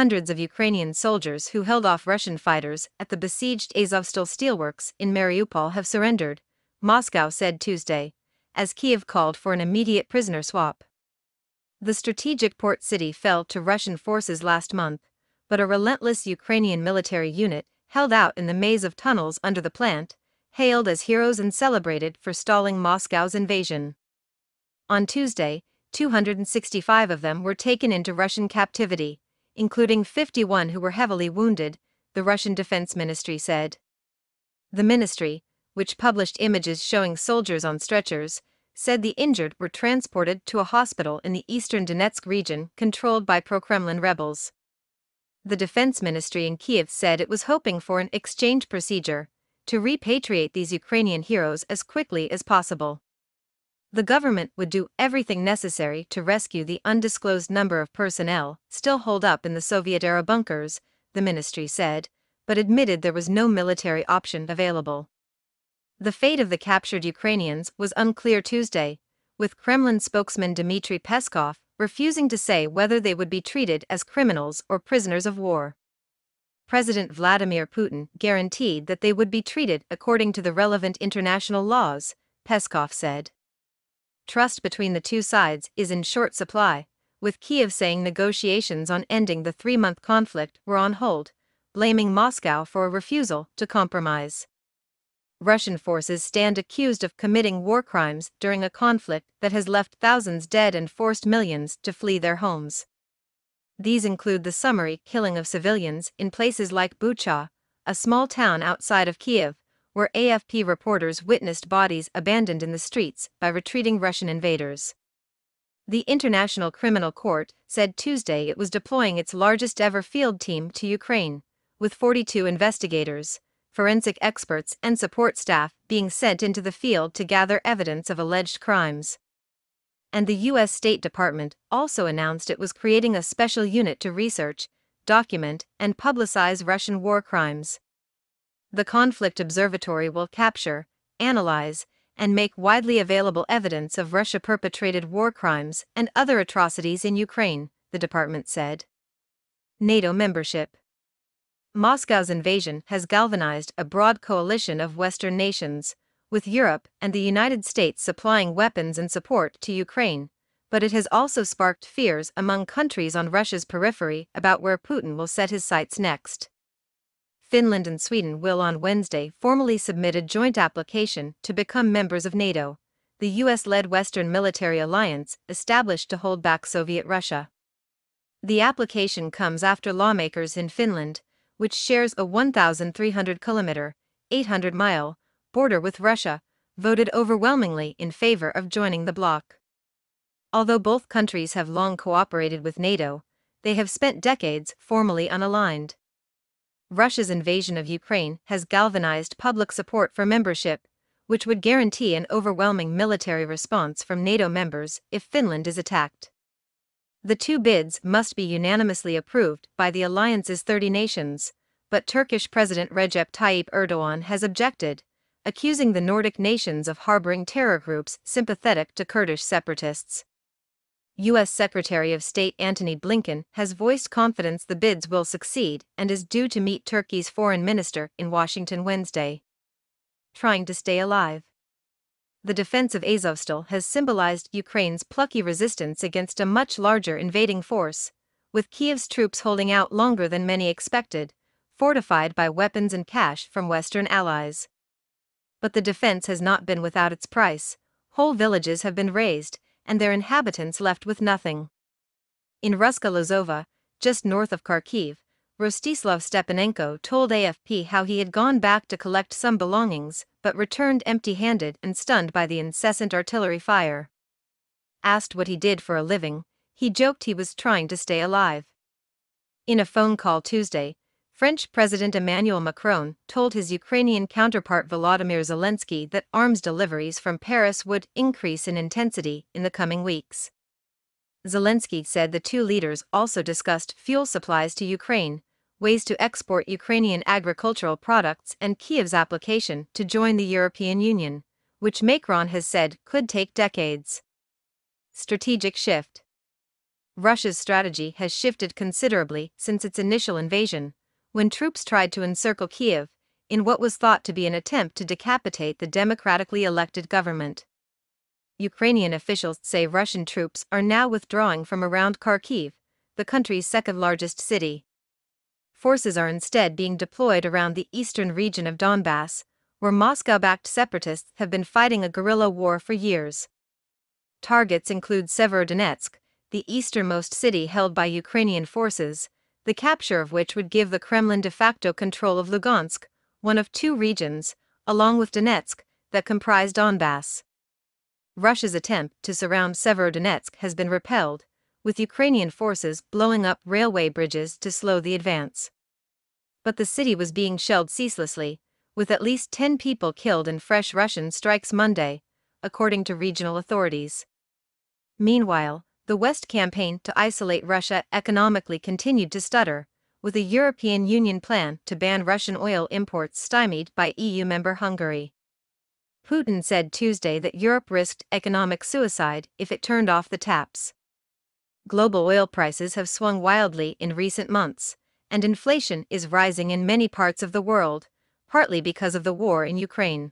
hundreds of Ukrainian soldiers who held off Russian fighters at the besieged Azovstal steelworks in Mariupol have surrendered, Moscow said Tuesday, as Kyiv called for an immediate prisoner swap. The strategic port city fell to Russian forces last month, but a relentless Ukrainian military unit held out in the maze of tunnels under the plant, hailed as heroes and celebrated for stalling Moscow's invasion. On Tuesday, 265 of them were taken into Russian captivity, including 51 who were heavily wounded, the Russian Defense Ministry said. The ministry, which published images showing soldiers on stretchers, said the injured were transported to a hospital in the eastern Donetsk region controlled by pro-Kremlin rebels. The Defense Ministry in Kyiv said it was hoping for an exchange procedure to repatriate these Ukrainian heroes as quickly as possible. The government would do everything necessary to rescue the undisclosed number of personnel still holed up in the Soviet-era bunkers, the ministry said, but admitted there was no military option available. The fate of the captured Ukrainians was unclear Tuesday, with Kremlin spokesman Dmitry Peskov refusing to say whether they would be treated as criminals or prisoners of war. President Vladimir Putin guaranteed that they would be treated according to the relevant international laws, Peskov said. Trust between the two sides is in short supply, with Kyiv saying negotiations on ending the 3-month conflict were on hold, blaming Moscow for a refusal to compromise. Russian forces stand accused of committing war crimes during a conflict that has left thousands dead and forced millions to flee their homes. These include the summary killing of civilians in places like Bucha, a small town outside of Kyiv, where AFP reporters witnessed bodies abandoned in the streets by retreating Russian invaders. The International Criminal Court said Tuesday it was deploying its largest ever field team to Ukraine, with 42 investigators, forensic experts and support staff being sent into the field to gather evidence of alleged crimes. And the U.S. State Department also announced it was creating a special unit to research, document, and publicize Russian war crimes. The Conflict Observatory will capture, analyze, and make widely available evidence of Russia-perpetrated war crimes and other atrocities in Ukraine, the department said. NATO membership. Moscow's invasion has galvanized a broad coalition of Western nations, with Europe and the United States supplying weapons and support to Ukraine, but it has also sparked fears among countries on Russia's periphery about where Putin will set his sights next. Finland and Sweden will on Wednesday formally submit a joint application to become members of NATO, the US-led Western military alliance established to hold back Soviet Russia. The application comes after lawmakers in Finland, which shares a 1,300-kilometer, 800-mile, border with Russia, voted overwhelmingly in favor of joining the bloc. Although both countries have long cooperated with NATO, they have spent decades formally unaligned. Russia's invasion of Ukraine has galvanized public support for membership, which would guarantee an overwhelming military response from NATO members if Finland is attacked. The two bids must be unanimously approved by the alliance's 30 nations, but Turkish President Recep Tayyip Erdogan has objected, accusing the Nordic nations of harboring terror groups sympathetic to Kurdish separatists. U.S. Secretary of State Antony Blinken has voiced confidence the bids will succeed and is due to meet Turkey's foreign minister in Washington Wednesday. Trying to stay alive. The defense of Azovstal has symbolized Ukraine's plucky resistance against a much larger invading force, with Kyiv's troops holding out longer than many expected, fortified by weapons and cash from Western allies. But the defense has not been without its price. Whole villages have been razed, and their inhabitants left with nothing. In Ruska Lozova, just north of Kharkiv, Rostislav Stepanenko told AFP how he had gone back to collect some belongings, but returned empty-handed and stunned by the incessant artillery fire. Asked what he did for a living, he joked he was trying to stay alive. In a phone call Tuesday, French President Emmanuel Macron told his Ukrainian counterpart Volodymyr Zelensky that arms deliveries from Paris would increase in intensity in the coming weeks. Zelensky said the two leaders also discussed fuel supplies to Ukraine, ways to export Ukrainian agricultural products, and Kyiv's application to join the European Union, which Macron has said could take decades. Strategic shift. Russia's strategy has shifted considerably since its initial invasion, when troops tried to encircle Kyiv, in what was thought to be an attempt to decapitate the democratically elected government. Ukrainian officials say Russian troops are now withdrawing from around Kharkiv, the country's second-largest city. Forces are instead being deployed around the eastern region of Donbass, where Moscow-backed separatists have been fighting a guerrilla war for years. Targets include Severodonetsk, the easternmost city held by Ukrainian forces, the capture of which would give the Kremlin de facto control of Lugansk, one of two regions, along with Donetsk, that comprise Donbass. Russia's attempt to surround Severodonetsk has been repelled, with Ukrainian forces blowing up railway bridges to slow the advance. But the city was being shelled ceaselessly, with at least 10 people killed in fresh Russian strikes Monday, according to regional authorities. Meanwhile, the West campaign to isolate Russia economically continued to stutter, with a European Union plan to ban Russian oil imports stymied by EU member Hungary. Putin said Tuesday that Europe risked economic suicide if it turned off the taps. Global oil prices have swung wildly in recent months, and inflation is rising in many parts of the world, partly because of the war in Ukraine.